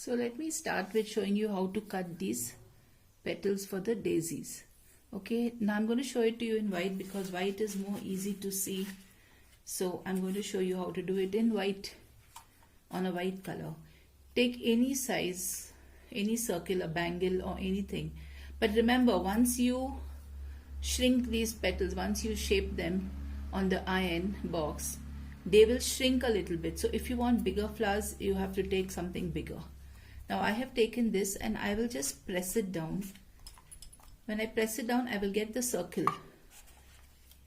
So let me start with showing you how to cut these petals for the daisies. Okay, now I'm going to show it to you in white because white is more easy to see. So I'm going to show you how to do it in white, on a white color. Take any size, any circle, a bangle or anything. But remember, once you shrink these petals, once you shape them on the iron box, they will shrink a little bit. So if you want bigger flowers, you have to take something bigger. Now I have taken this and I will just press it down. When I press it down, I will get the circle.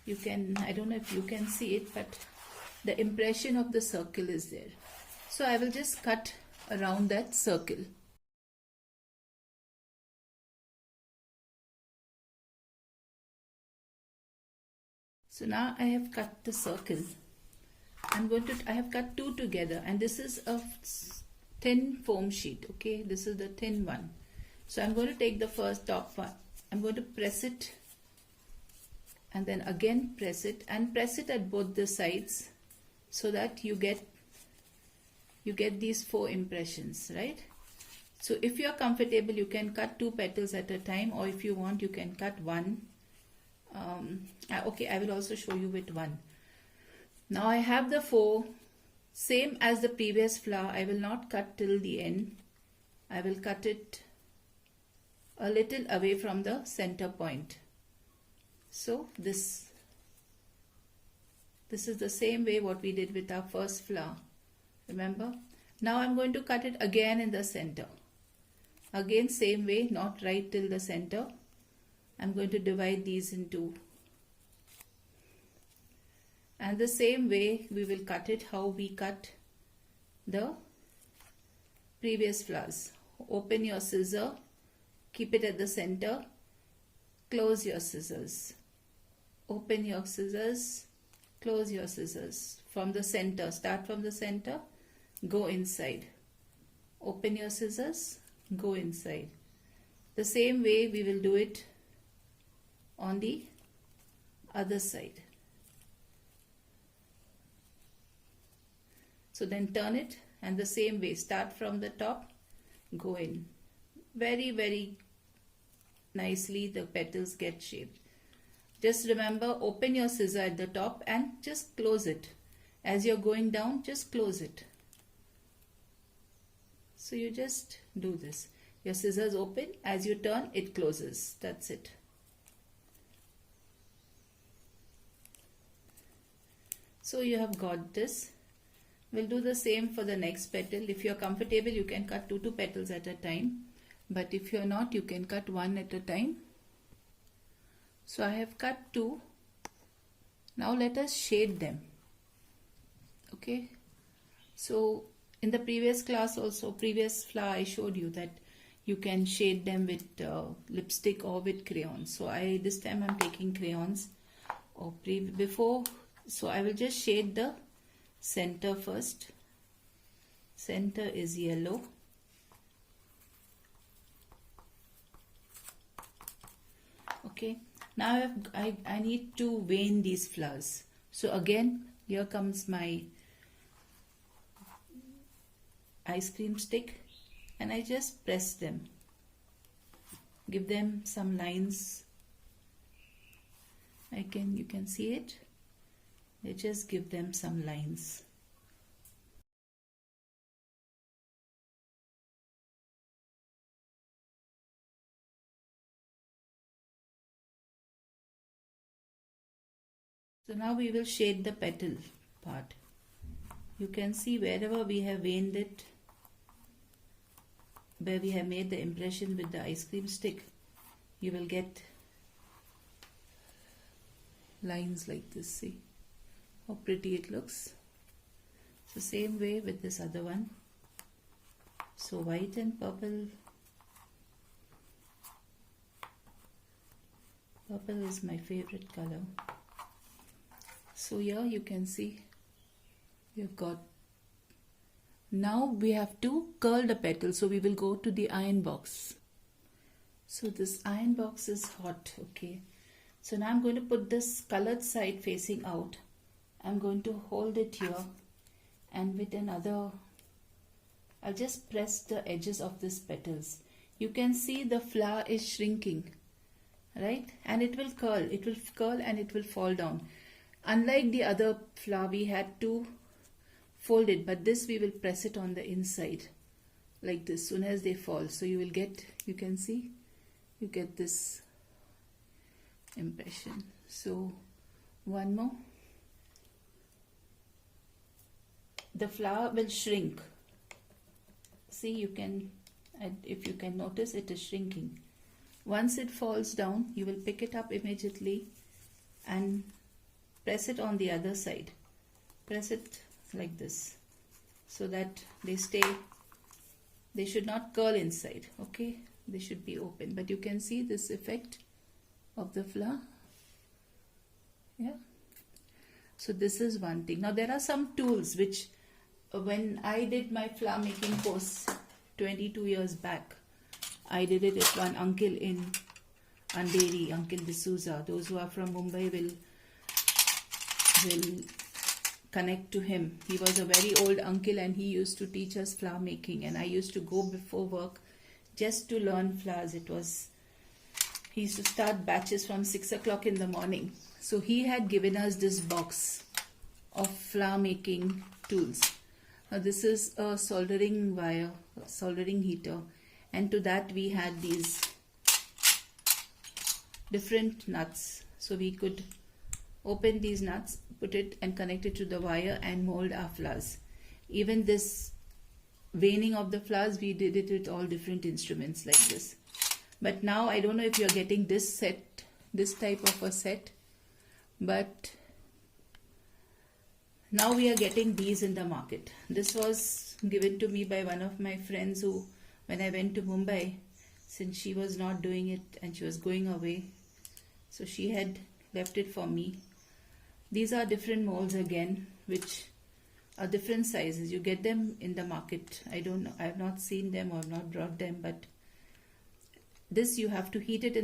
You can, I don't know if you can see it, but the impression of the circle is there. So I will just cut around that circle. So now I have cut the circle. I have cut two together, and this is a thin foam sheet. Okay, this is the thin one. So I'm going to take the first top one. I'm going to press it and then again press it and press it at both the sides so that you get these 4 impressions, right? So if you are comfortable, you can cut 2 petals at a time, or if you want, you can cut one. Okay, I will also show you with one. Now I have the 4, same as the previous flower. I will not cut till the end. I will cut it a little away from the center point. So this is the same way what we did with our first flower. Remember? Now I'm going to cut it again in the center. Again, same way, not right till the center. I'm going to divide these in 2. And the same way we will cut it how we cut the previous flowers. Open your scissor, keep it at the center, close your scissors. Open your scissors, close your scissors. From the center, start from the center, go inside. Open your scissors, go inside. The same way we will do it on the other side. So then turn it, and the same way, start from the top, go in. Very, very nicely the petals get shaped. Just remember, open your scissor at the top and just close it. As you're going down, just close it. So you just do this. Your scissors open, as you turn, it closes. That's it. So you have got this. We'll do the same for the next petal. If you're comfortable, you can cut 2 petals at a time. But if you're not, you can cut 1 at a time. So I have cut 2. Now let us shade them. Okay. So in the previous class also, previous flower, I showed you that you can shade them with lipstick or with crayons. So this time I'm taking crayons. So I will just shade the center first. Center is yellow. Okay, now I need to vein these flowers. So again, here comes my ice cream stick and I just press them. Give them some lines. You can see it. I just give them some lines. So now we will shade the petal part. You can see wherever we have veined it, where we have made the impression with the ice cream stick, you will get lines like this. See how pretty it looks. So same way with this other one. So white and purple. Purple is my favorite color. So here you can see you've got. Now we have to curl the petal. So we will go to the iron box. So this iron box is hot. Okay. So now I'm going to put this colored side facing out. I'm going to hold it here, and with another, I'll just press the edges of these petals. You can see the flower is shrinking, right? And it will curl and it will fall down. Unlike the other flower, we had to fold it, but this we will press it on the inside like this soon as they fall. So you will get, you can see, you get this impression. So one more. The flower will shrink. See, you can, if you can notice, it is shrinking. Once it falls down, you will pick it up immediately and press it on the other side. Press it like this so that they stay, they should not curl inside, okay? They should be open, but you can see this effect of the flower. Yeah. So this is one thing. Now there are some tools which when I did my flower making course 22 years back, I did it with one uncle in Andheri, Uncle D'Souza. Those who are from Mumbai will connect to him. He was a very old uncle and he used to teach us flower making, and I used to go before work just to learn flowers. He used to start batches from 6 o'clock in the morning. So he had given us this box of flower making tools. Now this is a soldering wire, soldering heater, and to that we had these different nuts. So we could open these nuts, put it and connect it to the wire and mold our flowers. Even this veining of the flowers, we did it with all different instruments like this. But now I don't know if you're getting this set, this type of a set, but now we are getting these in the market. This was given to me by one of my friends who, when I went to Mumbai, since she was not doing it and she was going away, so she had left it for me. These are different molds again, which are different sizes. You get them in the market. I don't know, I have not seen them or not brought them, but this you have to heat it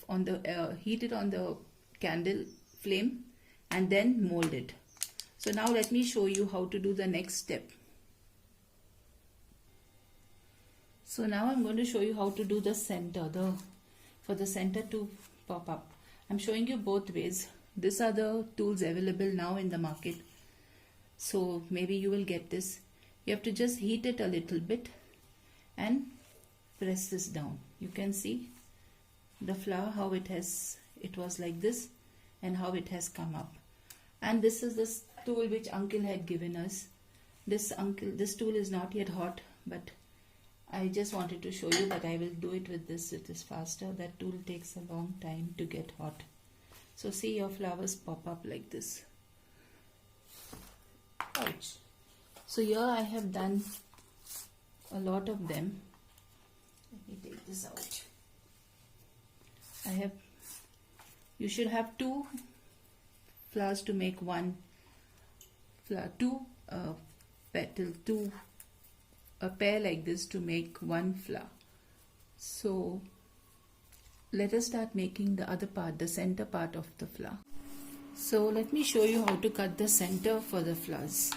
on the candle flame and then mold it. So now let me show you how to do the next step. So now I'm going to show you how to do the center, for the center to pop up. I'm showing you both ways. These are the tools available now in the market. So maybe you will get this. You have to just heat it a little bit and press this down. You can see the flower, how it was like this and how it has come up. And this is this tool which uncle had given us. This tool is not yet hot, but I just wanted to show you that I will do it with this. It is faster. That tool takes a long time to get hot. So see your flowers pop up like this. Ouch. So here I have done a lot of them. Let me take this out. You should have two flowers to make one flower, a pair like this to make one flower. So let us start making the other part, the center part of the flower. So let me show you how to cut the center for the flowers.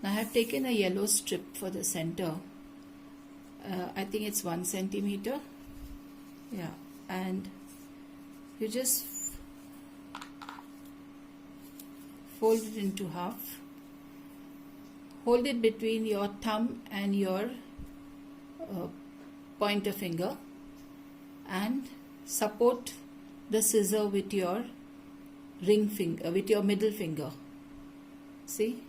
Now I have taken a yellow strip for the center. I think it's 1 centimeter. Yeah, and you just fold it into half. Hold it between your thumb and your pointer finger and support the scissor with your ring finger, with your middle finger. See?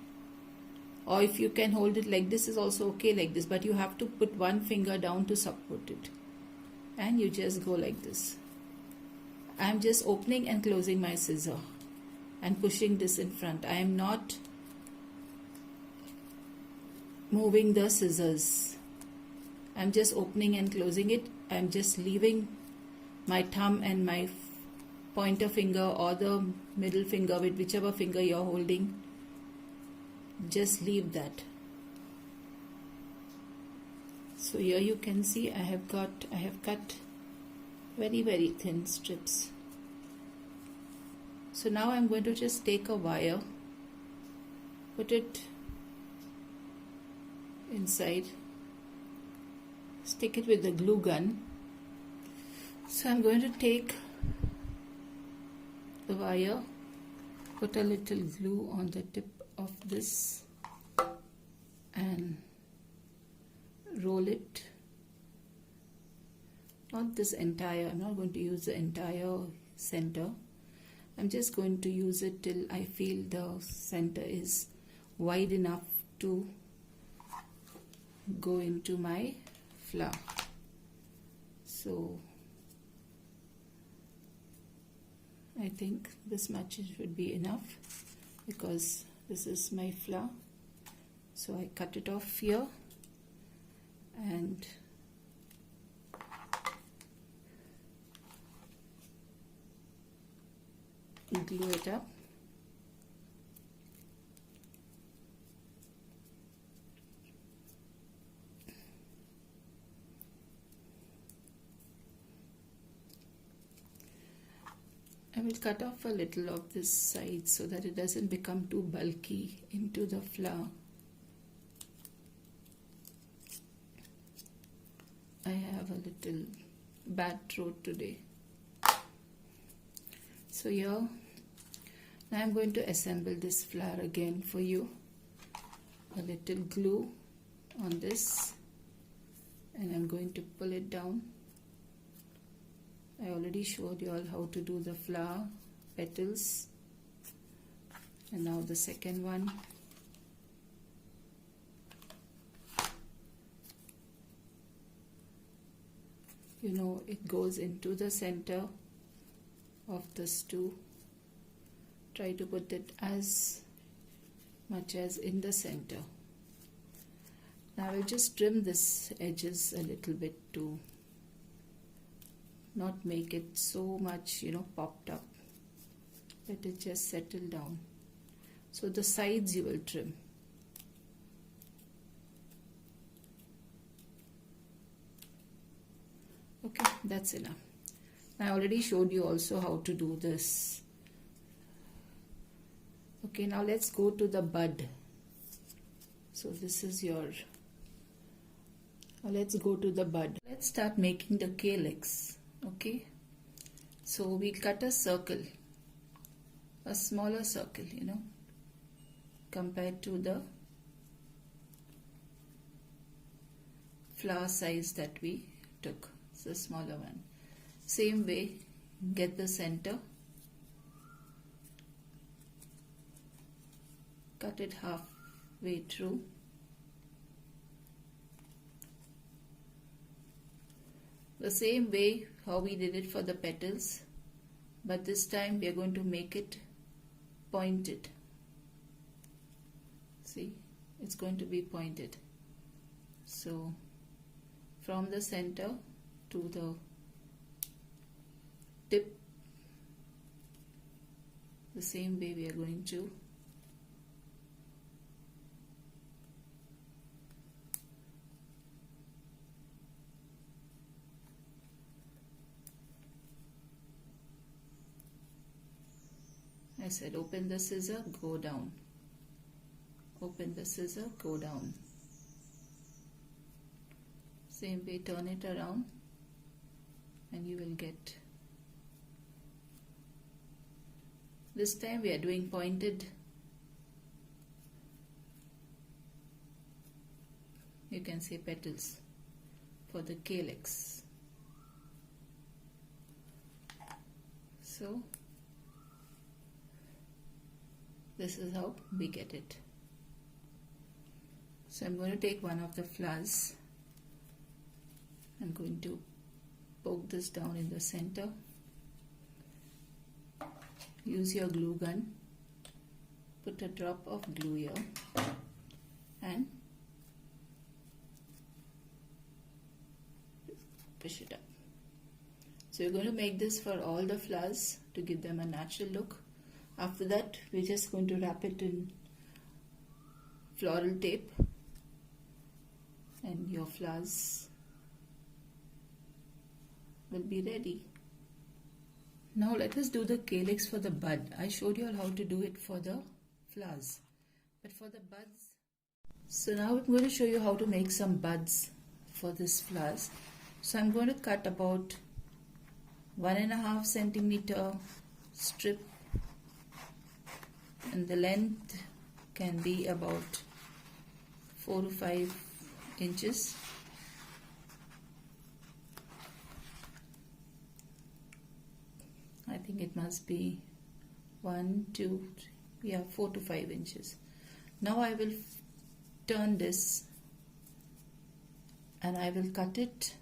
Or if you can hold it like this is also okay like this, but you have to put one finger down to support it. And you just go like this. I am just opening and closing my scissor and pushing this in front. I am not moving the scissors. I am just opening and closing it. I am just leaving my thumb and my pointer finger or the middle finger, with whichever finger you are holding, just leave that. So here you can see I have cut very thin strips. So now I'm going to just take a wire, put it inside stick it with the glue gun. So I'm going to take the wire, put a little glue on the tip of this and roll it. Not this entire, I'm not going to use the entire center. I'm just going to use it till I feel the center is wide enough to go into my flower. So I think this much should be enough because this is my flower. So I cut it off here and glue it up. I will cut off a little of this side so that it doesn't become too bulky into the flower. I have a little bad throat today. So here, now I'm going to assemble this flower again for you. A little glue on this and I'm going to pull it down. I already showed you all how to do the flower petals. And now the second one. You know, it goes into the center of this too. Try to put it as much as in the center. Now I will just trim this edges a little bit to not make it so much, you know, popped up. Let it just settle down. So the sides you will trim. Okay, that's enough. I already showed you also how to do this. Okay, now let's go to the bud. So this is your, let's go to the bud. Let's start making the calyx. Okay, so we cut a circle, a smaller circle, you know, compared to the flower size that we took. It's a smaller one. Same way, get the center, cut it halfway through. The same way how we did it for the petals, but this time we are going to make it pointed. See, it's going to be pointed. So from the center to the tip, the same way we are going to I said open the scissor, go down. Open the scissor, go down. Same way, turn it around and you will get. This time we are doing pointed. You can say petals for the calyx. So this is how we get it. So I'm going to take one of the flowers. I'm going to poke this down in the center. Use your glue gun. Put a drop of glue here and push it up. So you're going to make this for all the flowers to give them a natural look. After that, we're just going to wrap it in floral tape and your flowers will be ready. Now let us do the calyx for the bud. I showed you all how to do it for the flowers, but for the buds. So now I'm going to show you how to make some buds for this flowers. So I'm going to cut about 1.5 centimeter strip, and the length can be about 4 to 5 inches. I think it must be 1, 2, 3, yeah, 4 to 5 inches. Now I will turn this and I will cut it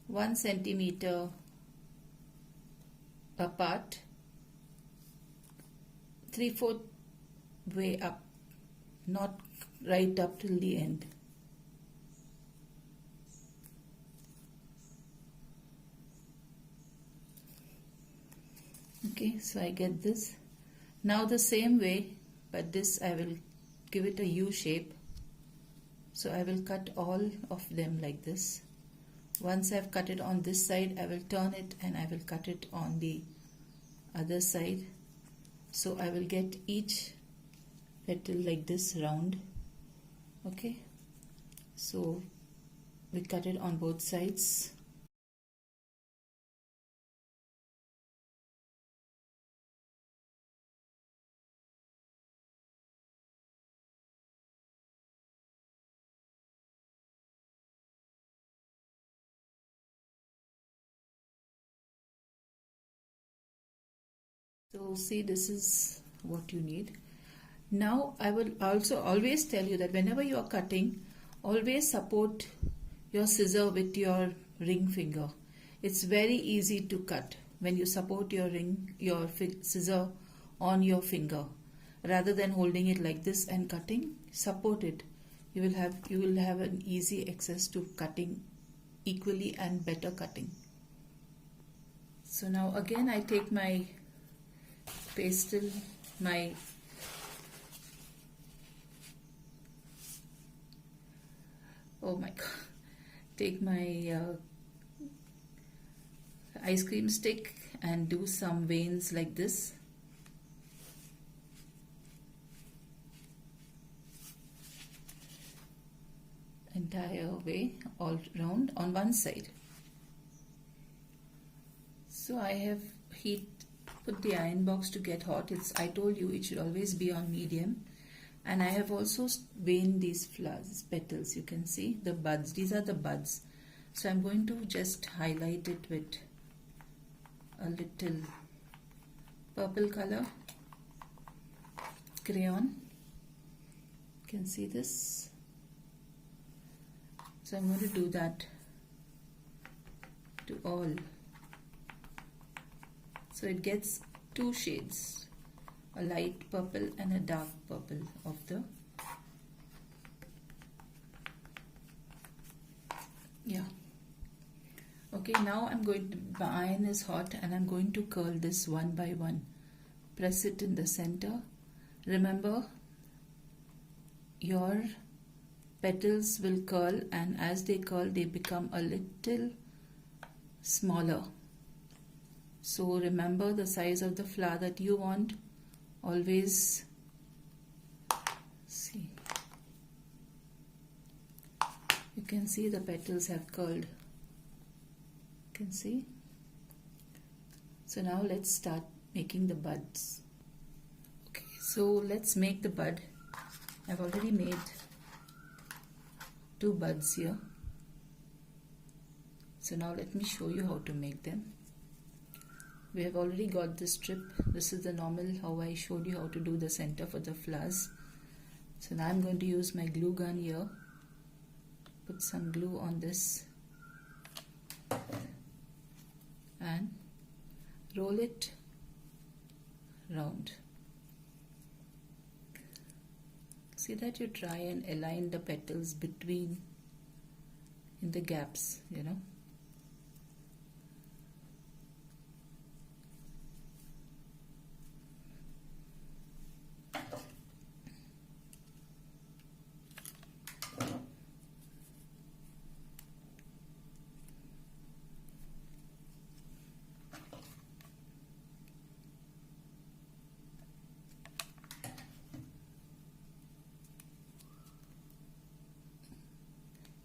1 centimeter apart, 3/4 way up, not right up till the end. Okay, so I get this. Now the same way, but this I will give it a U shape. So I will cut all of them like this. Once I've cut it on this side, I will turn it and I will cut it on the other side. So I will get each petal like this round. Okay, so we cut it on both sides. So see, this is what you need. Now I will also always tell you that whenever you are cutting, always support your scissor with your ring finger. It's very easy to cut when you support your scissor on your finger. Rather than holding it like this and cutting, support it. You will have an easy access to cutting equally and better cutting. So now again I take my pastel, take my ice cream stick and do some veins like this. Entire way all round on one side. So I have put the iron box to get hot. I told you it should always be on medium. And I have also veined these flowers, petals. You can see the buds. These are the buds. So I'm going to just highlight it with a little purple color crayon. You can see this. So I'm going to do that to all. So it gets two shades, a light purple and a dark purple of the, yeah. Okay, now my iron is hot and I'm going to curl this one by one. Press it in the center. Remember, your petals will curl, and as they curl they become a little smaller. So remember the size of the flower that you want. Always see. You can see the petals have curled. You can see. So now let's start making the buds. Okay, so let's make the bud. I've already made 2 buds here. So now let me show you how to make them. We have already got the strip. This is the normal how I showed you how to do the center for the flowers. So now I'm going to use my glue gun here. Put some glue on this and roll it round. See that you try and align the petals between in the gaps, you know.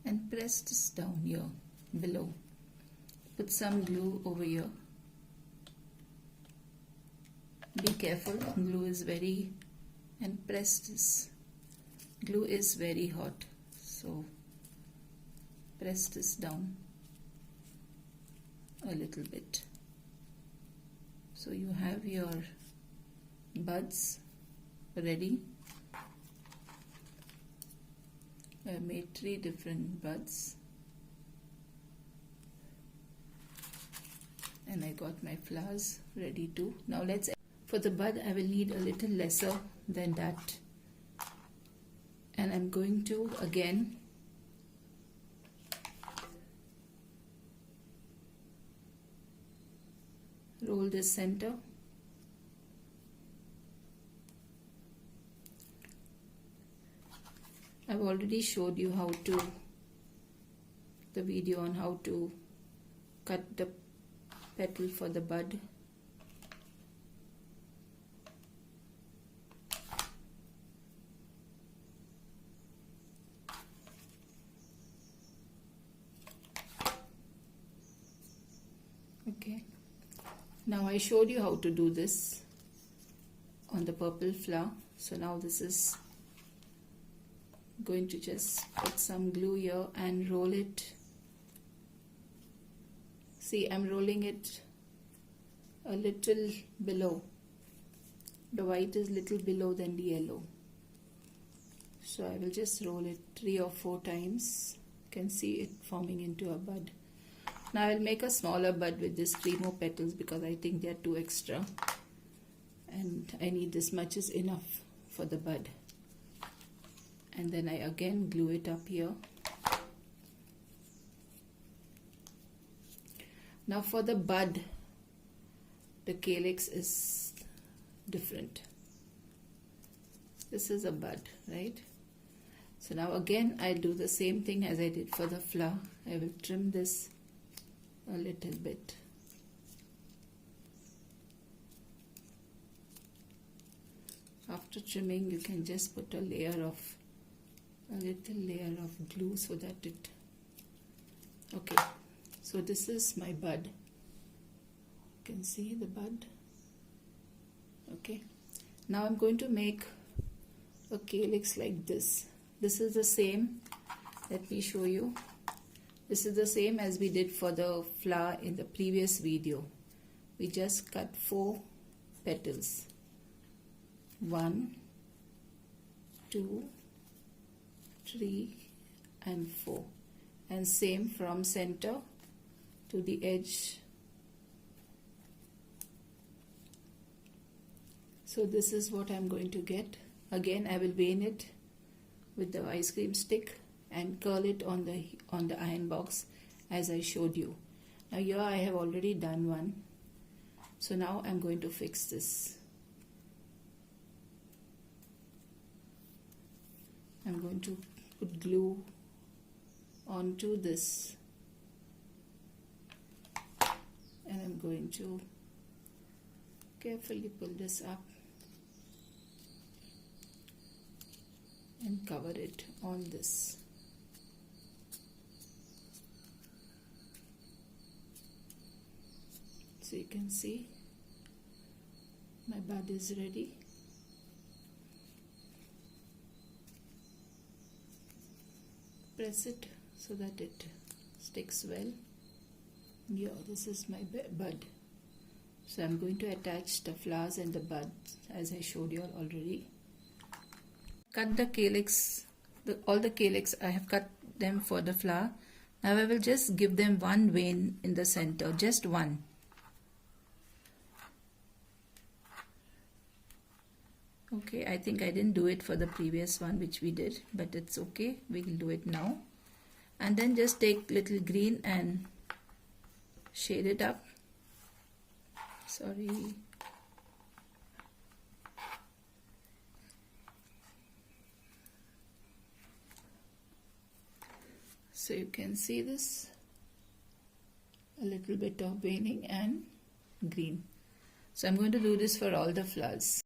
And press this down here below. Put some glue over here. Be careful, glue is very, and press this. Glue is very hot, so press this down a little bit. So you have your buds ready. I made 3 different buds and I got my flowers ready too. Now for the bud I will need a little lesser than that, and I'm going to again roll this center. I've already showed you the video on how to cut the petal for the bud. Okay, now I showed you how to do this on the purple flower. So now this is going to just put some glue here and roll it. See, I'm rolling it a little below. The white is little below than the yellow. So I will just roll it 3 or 4 times. You can see it forming into a bud. Now I will make a smaller bud with these 3 more petals because I think they are too extra. And I need this much is enough for the bud. And then I again glue it up here. Now for the bud, the calyx is different. This is a bud, right? So now again I do the same thing as I did for the flower. I will trim this a little bit. After trimming, you can just put a little layer of glue so that it, okay, so this is my bud. You can see the bud. Okay, now I'm going to make a calyx like this. This is the same, let me show you. This is the same as we did for the flower in the previous video. We just cut 4 petals. 1, 2, 3 and 4, and same from center to the edge. So this is what I'm going to get. Again I will vein it with the ice cream stick and curl it on the iron box as I showed you. Now here I have already done one. So now I'm going to fix this. I'm going to put glue onto this and I'm going to carefully pull this up and cover it on this. So you can see my bud is ready. Press it so that it sticks well. Yeah, this is my bud. So I'm going to attach the flowers and the buds as I showed you already. Cut the calyx, all the calyx I have cut them for the flower. Now I will just give them one vein in the center, just one. Okay, I think I didn't do it for the previous one which we did, but it's okay, we will do it now. And then just take little green and shade it up. Sorry. So you can see this, a little bit of veining and green. So I'm going to do this for all the flowers.